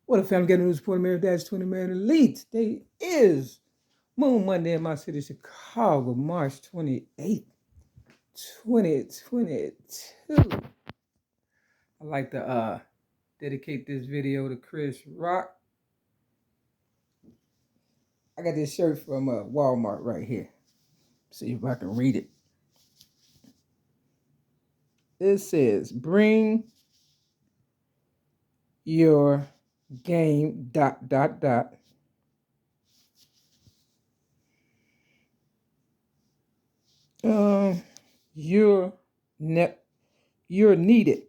What a family getting news report, Mary Dash 20 Million Elite. Today is Moon Monday in my city, Chicago, March 28th, 2022. I'd like to dedicate this video to Chris Rock. I got this shirt from Walmart right here. See if I can read it. It says, bring your game, ... You're needed.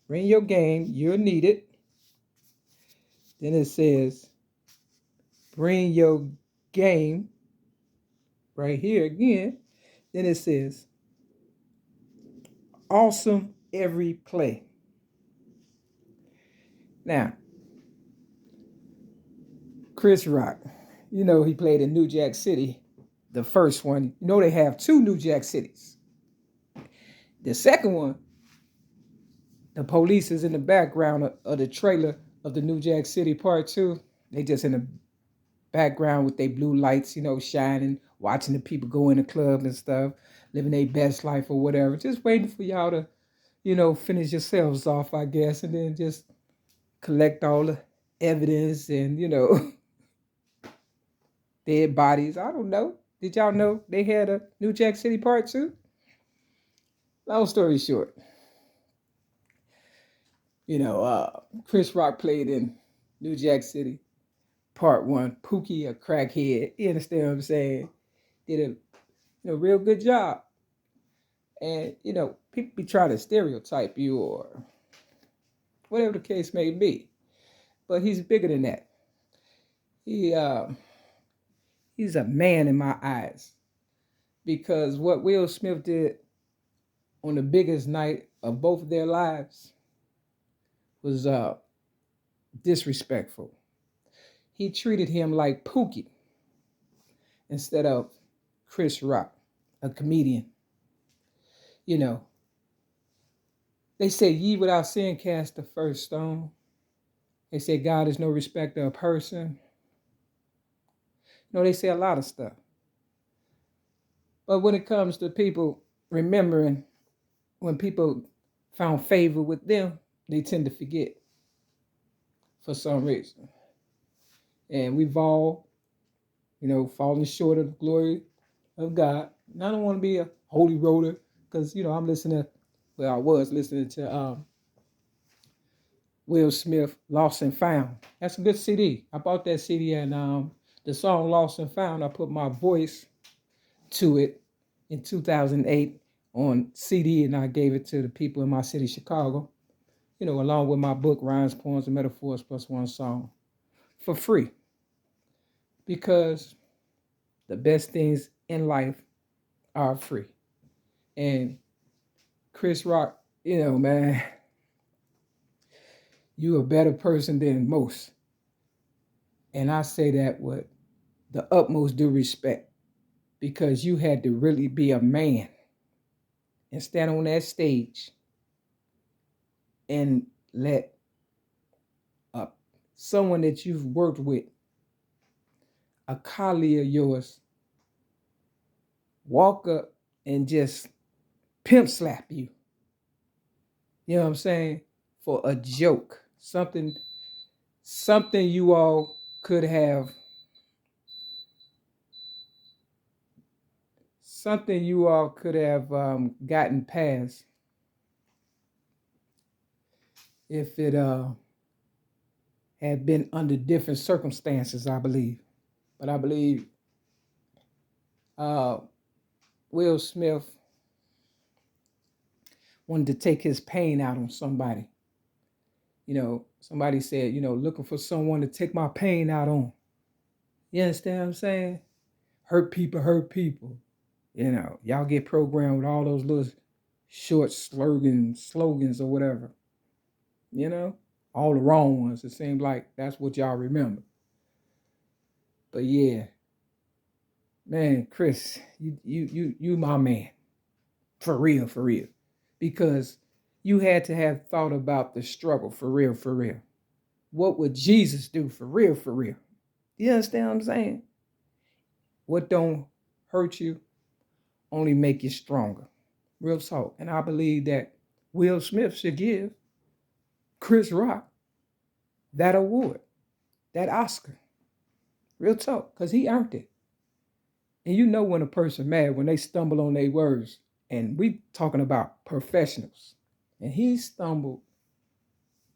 Bring your game, you're needed. Then it says, bring your game, right here again. Then it says, awesome every play. Now, Chris Rock, you know he played in New Jack City, the first one. You know they have two New Jack Cities. The second one, the police is in the background of the trailer of the New Jack City Part 2. They just in the background with their blue lights, shining, watching the people go in the club and stuff, living their best life or whatever. Just waiting for y'all to, finish yourselves off, I guess, and then just collect all the evidence and, dead bodies. I don't know. Did y'all know they had a New Jack City Part 2? Long story short, Chris Rock played in New Jack City Part 1. Pookie, a crackhead. You understand what I'm saying? Did a real good job. And, people be trying to stereotype you or whatever the case may be. But he's bigger than that. He's a man in my eyes. Because what Will Smith did on the biggest night of both of their lives was disrespectful. He treated him like Pookie instead of Chris Rock, a comedian. They say ye without sin cast the first stone. They say God is no respecter of person. They say a lot of stuff. But when it comes to people remembering when people found favor with them, they tend to forget for some reason. And we've all, fallen short of the glory of God. And I don't want to be a holy roller because, I was listening to Will Smith, Lost and Found. That's a good CD. I bought that CD and the song Lost and Found, I put my voice to it in 2008 on CD and I gave it to the people in my city, Chicago, along with my book, Rhymes, Poems, and Metaphors plus one song for free. Because the best things in life are free. And Chris Rock, man, you a better person than most. And I say that with the utmost due respect because you had to really be a man and stand on that stage and let someone that you've worked with, a colleague of yours, walk up and just pimp slap you. You know what I'm saying? For a joke. Something you all could have gotten past if it had been under different circumstances, I believe. But I believe Will Smith wanted to take his pain out on somebody. Somebody said, looking for someone to take my pain out on. You understand what I'm saying? Hurt people. Y'all get programmed with all those little short slogans or whatever. All the wrong ones. It seems like that's what y'all remember. But yeah, man, Chris, you my man. For real. Because you had to have thought about the struggle for real. what would Jesus do for real, for real? You understand what I'm saying? What don't hurt you only make you stronger. Real talk. And I believe that Will Smith should give Chris Rock that award, that Oscar. Real talk, because he earned it. And you know when a person mad, when they stumble on their words, and we talking about professionals. And he stumbled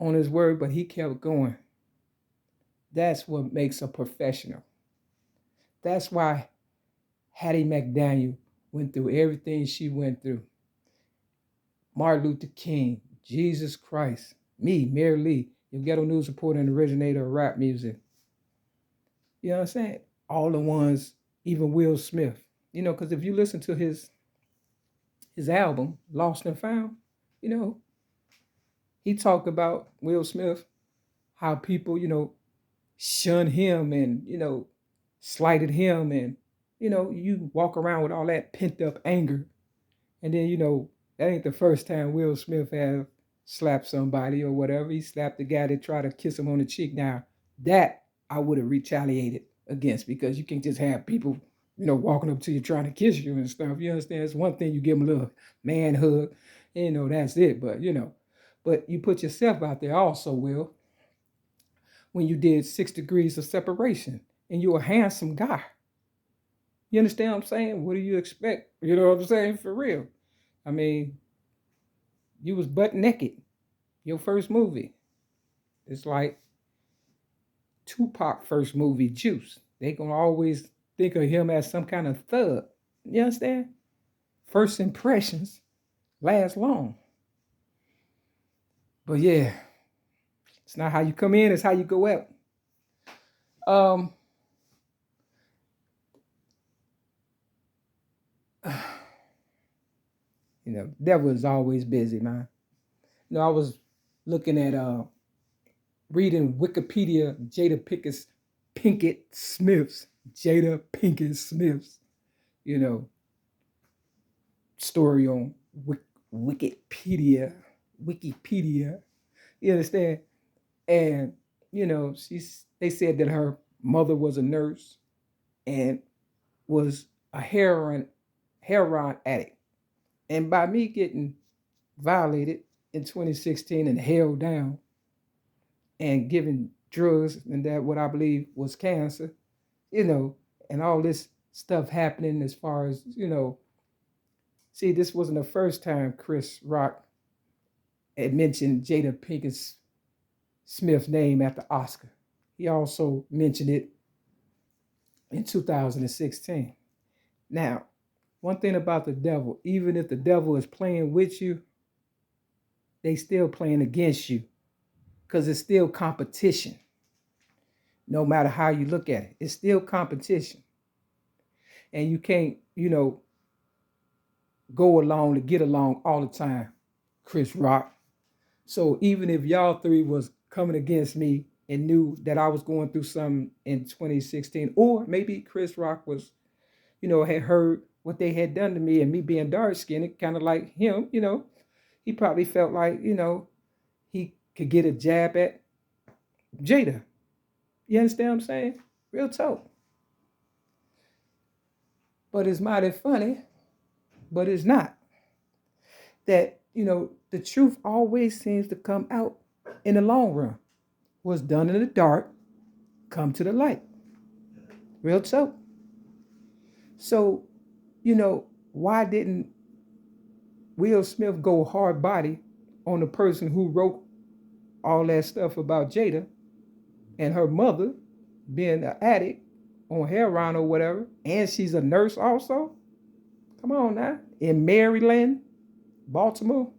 on his word, but he kept going. That's what makes a professional. That's why Hattie McDaniel went through everything she went through. Martin Luther King, Jesus Christ, me, Mary Lee, your ghetto news reporter and originator of rap music. You know what I'm saying? All the ones, even Will Smith. You know, because if you listen to his album, Lost and Found, you know, he talked about Will Smith, how people, you know, shunned him and, you know, slighted him. And, you know, you walk around with all that pent up anger. And then, you know, that ain't the first time Will Smith have slapped somebody or whatever. He slapped the guy that tried to kiss him on the cheek. Now, that I would have retaliated against, because you can't just have people, you know, walking up to you trying to kiss you and stuff. You understand? It's one thing you give them a little man hug, and, you know, that's it. But, you know, but you put yourself out there also, Will, when you did 6 Degrees of Separation, and you're a handsome guy. You understand what I'm saying? What do you expect? You know what I'm saying? For real. I mean, you was butt naked. Your first movie. It's like Tupac first movie, Juice. They gonna always think of him as some kind of thug. You understand? First impressions last long. But yeah, it's not how you come in, it's how you go out. Um, you know, devil is always busy, man. You know, I was looking at reading Wikipedia, Pinkett Smith's, Jada Pinkett Smith's, you know, story on Wikipedia. You understand? And, you know, they said that her mother was a nurse and was a heroin addict. And by me getting violated in 2016 and held down and given drugs and that what I believe was cancer, you know, and all this stuff happening as far as, you know, see, this wasn't the first time Chris Rock had mentioned Jada Pinkett Smith's name at the Oscar. He also mentioned it in 2016. Now, one thing about the devil, even if the devil is playing with you, they still playing against you, because it's still competition. No matter how you look at it, it's still competition. And you can't, you know, go along to get along all the time, Chris Rock. So even if y'all three was coming against me and knew that I was going through something in 2016, or maybe Chris Rock was, you know, had heard what they had done to me, and me being dark skinned, kind of like him, you know, he probably felt like, you know, he could get a jab at Jada. You understand what I'm saying? Real talk. But it's mighty funny, but it's not. That, you know, the truth always seems to come out in the long run. What's done in the dark, come to the light. Real talk. So, you know, why didn't Will Smith go hard body on the person who wrote all that stuff about Jada and her mother being an addict on heroin or whatever, and she's a nurse also? Come on now. In Maryland, Baltimore.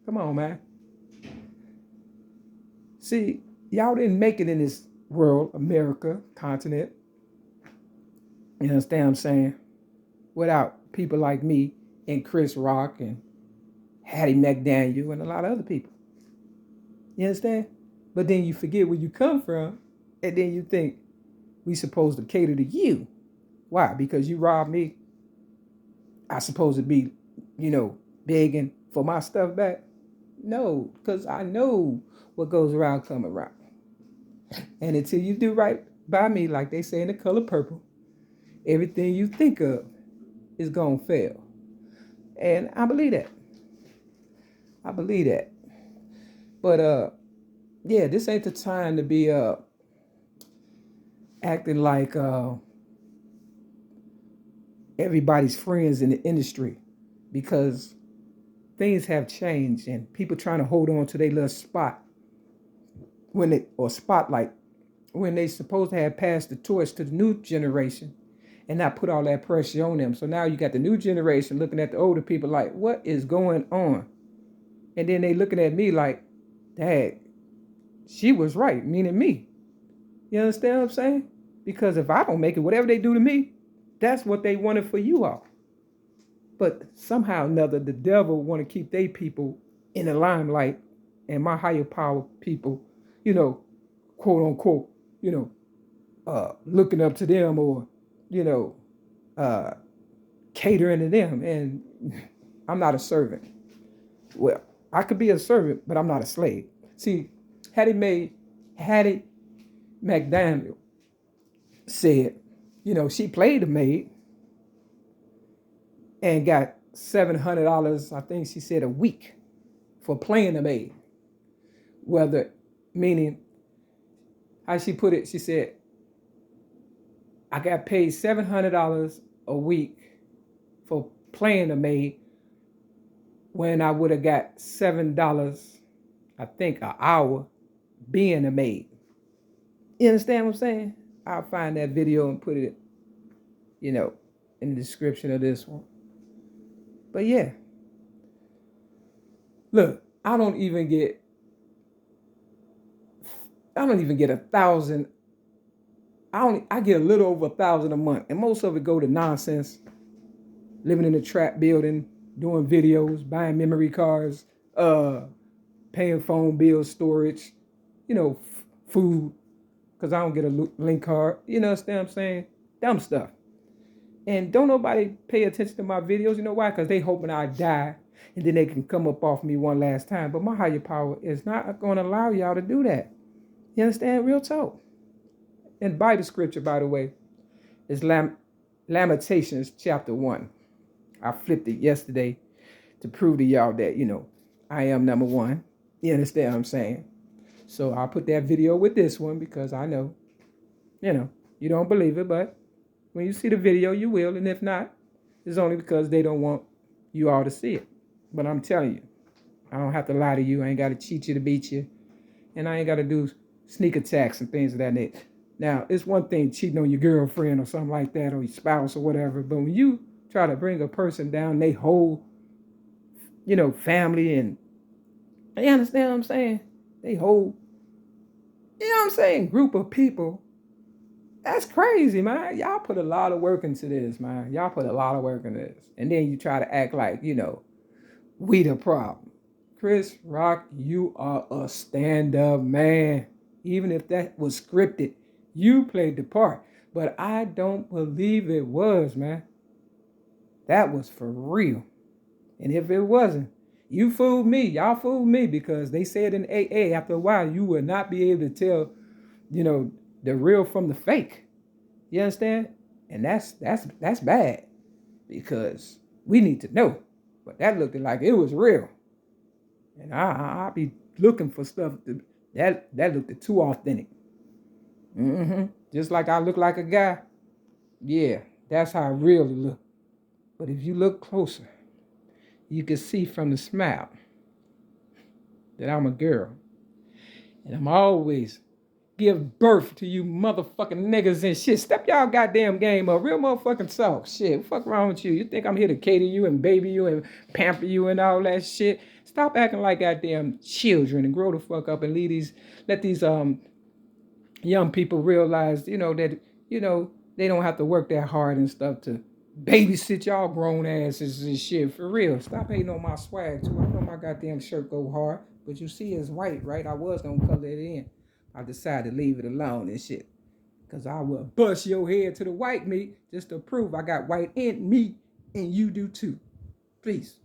Come on, man. See, y'all didn't make it in this world, America, continent. You understand what I'm saying? Without people like me and Chris Rock and Hattie McDaniel and a lot of other people. You understand? But then you forget where you come from, and then you think we supposed to cater to you. Why? Because you robbed me. I supposed to be, you know, begging for my stuff back? No, because I know what goes around come around. And until you do right by me, like they say in The Color Purple, everything you think of is gonna fail. And I believe that. I believe that. But yeah, this ain't the time to be acting like everybody's friends in the industry, because things have changed and people trying to hold on to their little spot when they, or spotlight, when they supposed to have passed the torch to the new generation and not put all that pressure on them. So now you got the new generation looking at the older people like, what is going on? And then they looking at me like, Dad, she was right, meaning me. You understand what I'm saying? Because if I don't make it, whatever they do to me, that's what they wanted for you all. But somehow or another, the devil want to keep their people in the limelight, and my higher power people, quote unquote, looking up to them, or, uh, catering to them. And I'm not a servant. Well, I could be a servant, but I'm not a slave. See, Hattie McDaniel said, she played a maid and got $700, I think she said, a week for playing the maid. Whether, meaning, how she put it, she said, I got paid $700 a week for playing the maid when I would have got $7, I think, an hour being a maid. You understand what I'm saying? I'll find that video and put it, in the description of this one. But yeah, look, I don't even get 1,000. I get a little over 1,000 a month, and most of it go to nonsense. Living in a trap building, doing videos, buying memory cards, paying phone bills, storage, food, because I don't get a link card. You understand what I'm saying? Dumb stuff. And don't nobody pay attention to my videos. You know why? Because they hoping I die and then they can come up off me one last time. But my higher power is not going to allow y'all to do that. You understand? Real talk. And Bible scripture, by the way, is Lamentations chapter 1. I flipped it yesterday to prove to y'all that, I am number one. You understand what I'm saying? So I'll put that video with this one because I know, you don't believe it, but when you see the video, you will. And if not, it's only because they don't want you all to see it. But I'm telling you, I don't have to lie to you. I ain't got to cheat you to beat you. And I ain't got to do sneak attacks and things of that nature. Now, it's one thing cheating on your girlfriend or something like that, or your spouse or whatever. But when you try to bring a person down, they whole, family, and you understand what I'm saying? They whole, group of people. That's crazy, man. Y'all put a lot of work into this, man. Y'all put a lot of work into this. And then you try to act like, we the problem. Chris Rock, you are a stand-up man. Even if that was scripted, you played the part. But I don't believe it was, man. That was for real. And if it wasn't, you fooled me. Y'all fooled me, because they said in AA, after a while, you would not be able to tell, the real from the fake. You understand? And that's bad, because we need to know. But that looked like it was real. And I be looking for stuff that looked too authentic. Just like I look like a guy. Yeah, that's how I really look. But if you look closer, you can see from the smile that I'm a girl. And I'm always give birth to you motherfucking niggas and shit. Step y'all goddamn game up. Real motherfucking talk. Shit, what the fuck wrong with you? You think I'm here to cater you and baby you and pamper you and all that shit? Stop acting like goddamn children and grow the fuck up and let these young people realize, that, they don't have to work that hard and stuff to babysit y'all grown asses and shit. For real. Stop hating on my swag too. I know my goddamn shirt go hard, but you see it's white, right? I was gonna color it in. I decided to leave it alone and shit. Because I will bust your head to the white meat just to prove I got white in me and you do too. Please.